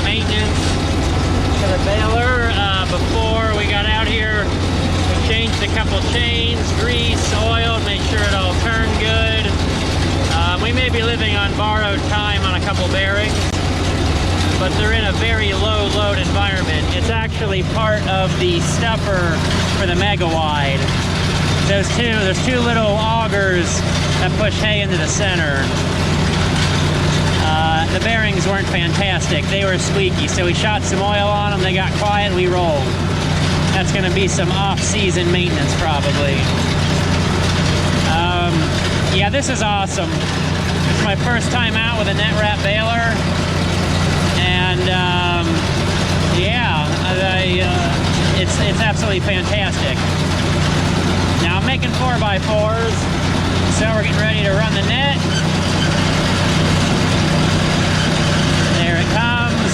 maintenance to the baler. Before we got out here, we changed a couple chains, grease, oil, made sure it all turned good. We may be living on borrowed time on a couple bearings, but they're in a very low load environment. It's actually part of the stuffer for the mega wide. There's two little augers that push hay into the center. The bearings weren't fantastic. They were squeaky, so we shot some oil on them. They got quiet, we rolled. That's gonna be some off-season maintenance probably. Yeah, this is awesome. It's my first time out with a net wrap baler. And yeah, it's absolutely fantastic. Now I'm making 4x4s, so we're getting ready to run the net. There it comes.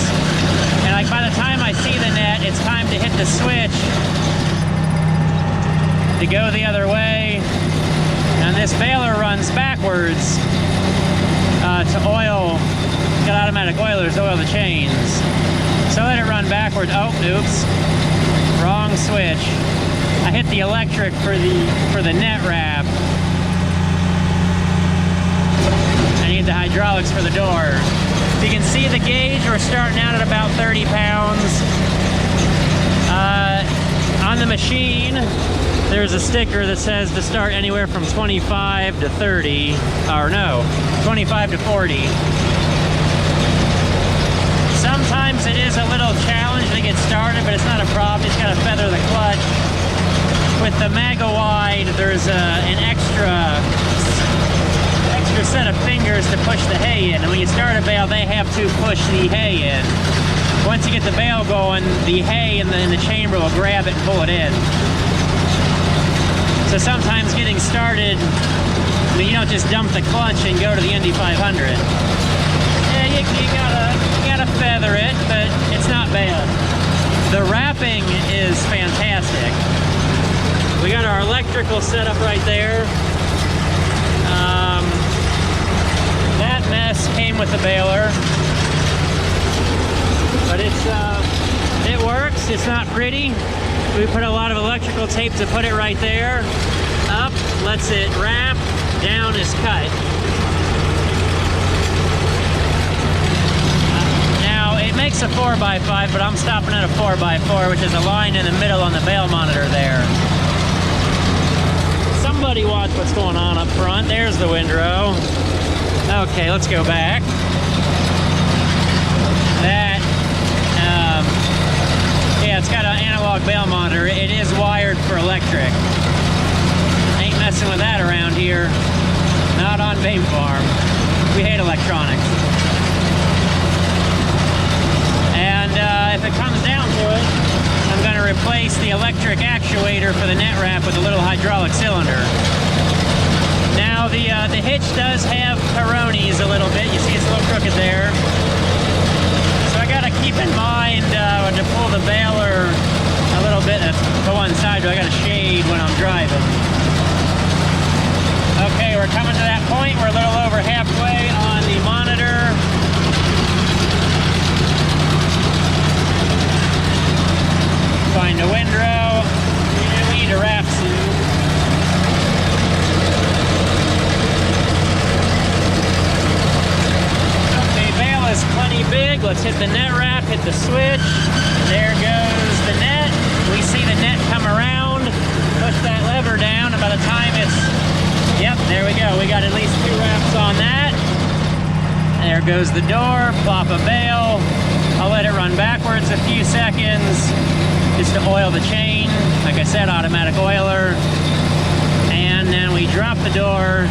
And like by the time I see the net, it's time to hit the switch to go the other way. And this baler runs backwards to oil. Got automatic oilers to oil the chains. So let it run backwards. Oh, oops. Wrong switch. I hit the electric for the net wrap. I need the hydraulics for the door. You can see the gauge, we're starting out at about 30 pounds. On the machine, there's a sticker that says to start anywhere from 25 to 30, or no, 25 to 40. Sometimes it is a little challenge to get started, but it's not a problem. You just gotta feather the clutch. With the mega wide, there's an extra set of fingers to push the hay in. And when you start a bale, they have to push the hay in. Once you get the bale going, the hay in the chamber will grab it and pull it in. So sometimes getting started, I mean, you don't just dump the clutch and go to the Indy 500. Yeah, you gotta feather it, but it's not bad. The wrapping is fantastic. We got our electrical setup right there. That mess came with the baler, but it works. It's not pretty. We put a lot of electrical tape to put it right there. Up lets it wrap, down is cut. Now it makes a 4x5, but I'm stopping at a 4x4, which is aligned in the middle on the bale monitor there. Somebody watch what's going on up front. There's the windrow. Okay, let's go back. That, yeah, it's got an analog bale monitor. It is wired for electric. Ain't messing with that around here. Not on Bame Farm. We hate electronics. And if it comes down to it, I'm going to replace the electric actuator for the net wrap with a little hydraulic cylinder. Now the hitch does have Peronies a little bit. You see it's a little crooked there. So I got to keep in mind to pull the baler a little bit to one side. I got to shade when I'm driving. Okay, we're coming to that point. We're a little over halfway on the monitor. Find a windrow. We need a wrap soon. Okay, bale is plenty big. Let's hit the net wrap, hit the switch. There goes the net. We see the net come around. Push that lever down, and by the time it's, yep, there we go. We got at least 2 wraps on that. There goes the door. Plop a bale. I'll let it run backwards a few seconds. Just to oil the chain. Like I said, automatic oiler. And then we drop the door.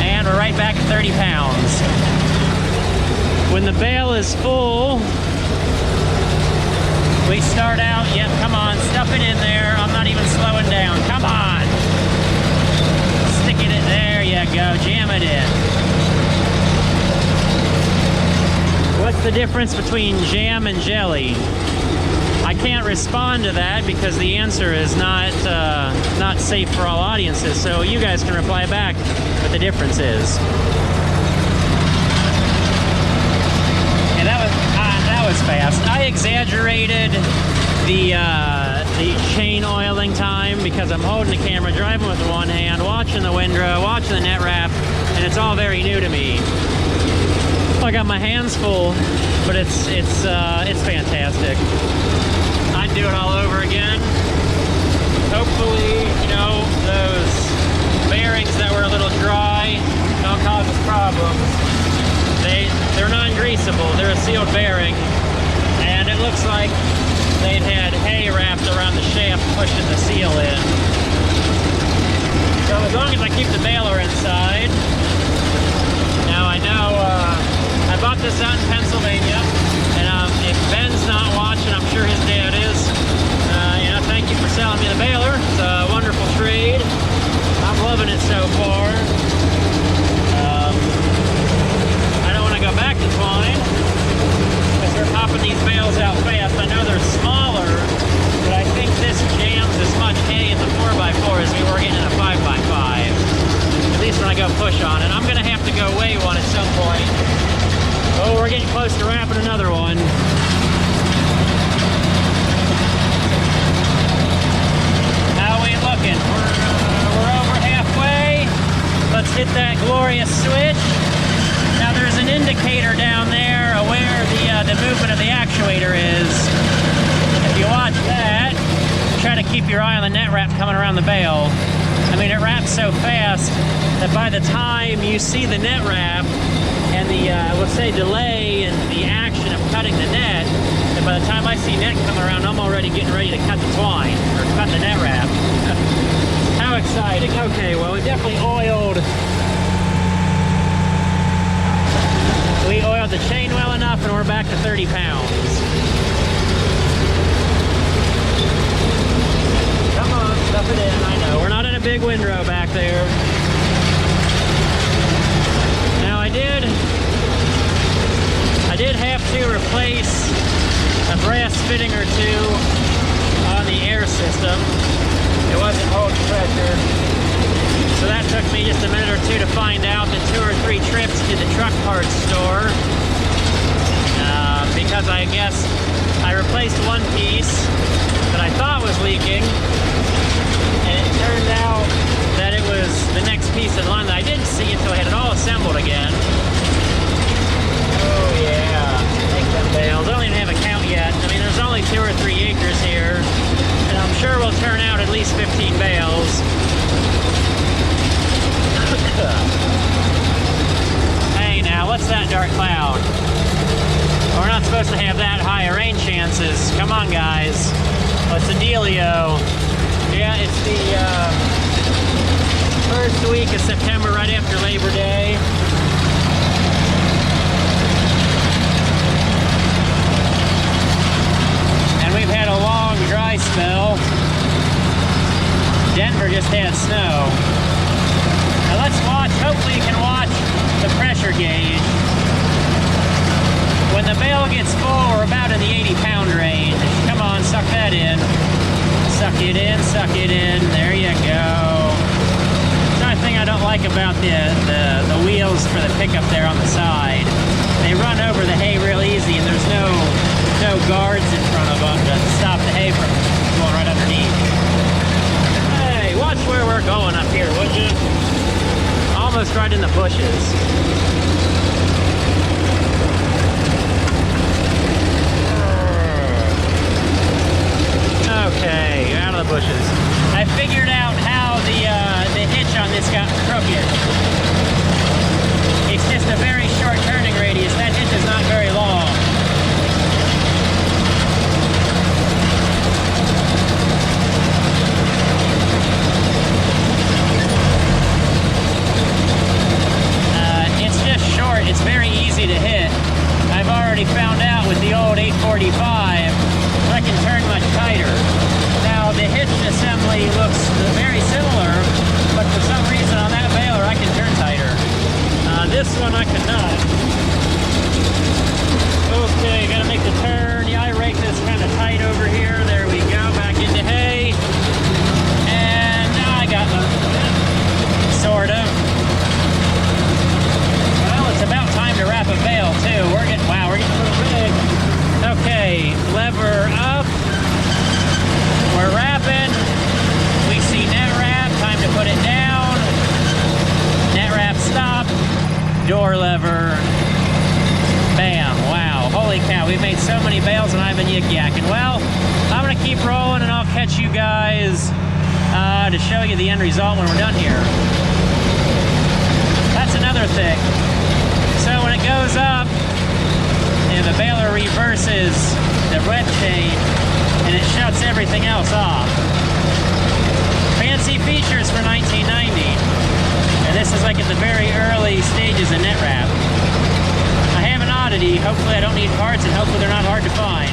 And we're right back at 30 pounds. When the bale is full, we start out, yep, come on, stuff it in there. I'm not even slowing down. Come on. Stick it in, there you go, jam it in. What's the difference between jam and jelly? I can't respond to that because the answer is not safe for all audiences, so you guys can reply back what the difference is. fast. I exaggerated the chain oiling time because I'm holding the camera, driving with one hand, watching the windrow, watching the net wrap, and it's all very new to me. I got my hands full, but it's fantastic. I'd do it all over again. Hopefully, you know, those bearings that were a little dry don't cause us problems. They're non-greasable. They're a sealed bearing, and it looks like they'd had hay wrapped around the shaft pushing the seal in. So as long as I keep the baler inside. Now I know I bought this out in Pennsylvania, and if Ben's not watching, I'm sure his dad is. You know, thank you for selling me the baler. It's a wonderful trade. I'm loving it so far. I don't want to go back to twine because they're popping these bales out fast. I know they're smaller, but I think this jams as much hay in the 4x4 as we were getting in a 5x5. At least when I go push on it. I'm going to have to go weigh one at some point. Oh, we're getting close to wrapping another one. How are we looking? We're over halfway. Let's hit that glorious switch. Now there's an indicator down there where the movement of the actuator is. If you watch that, try to keep your eye on the net wrap coming around the bale. I mean, it wraps so fast that by the time you see the net wrap and the, let's say, delay and the action of cutting the net, that by the time I see net come around, I'm already getting ready to cut the twine or cut the net wrap. How exciting. Okay, well, we definitely oiled the chain well enough, and we're back to 30 pounds. Come on, stuff it in. I know, we're not in a big windrow back there. Now I did have to replace a brass fitting or two on the air system. It wasn't holding pressure. So that took me just a minute or two to find out, that 2 or 3 trips to the truck parts store. Because I guess I replaced one piece that I thought was leaking, and it turned out that it was the next piece in line that I didn't see until I had it all assembled again. Oh yeah, take them bales. I don't even have a count yet. I mean, there's only 2 or 3 acres here, and I'm sure we'll turn out at least 15 bales. Hey now, what's that dark cloud? We're not supposed to have that high of rain chances. Come on, guys. What's the dealio? Yeah, it's the first week of September, right after Labor Day. And we've had a long dry spell. Denver just had snow. Now let's watch, hopefully you can watch the pressure gauge. When the bale gets full, we're about in the 80-pound range. Come on, suck that in. Suck it in, suck it in. There you go. Another thing I don't like about the wheels for the pickup there on the side. They run over the hay real easy, and there's no guards in front of them to stop the hay from going right underneath. Hey, watch where we're going up here, would you? Almost right in the bushes. Okay, out of the bushes. I figured out how the hitch on this got crooked. It's just a very short turning radius. That hitch is not very long. It's just short. It's very easy to hit. I've already found out with the old 845, I can turn much tighter. Now the hitch assembly power lever. Bam, wow, holy cow, we've made so many bales and I've been yik-yakking. Well, I'm gonna keep rolling and I'll catch you guys to show you the end result when we're done here. That's another thing. So when it goes up, and the baler reverses the red chain, and it shuts everything else off. Fancy features for 1990. And this is like at the very early stages of net wrap. I have an oddity. Hopefully I don't need parts, and hopefully they're not hard to find.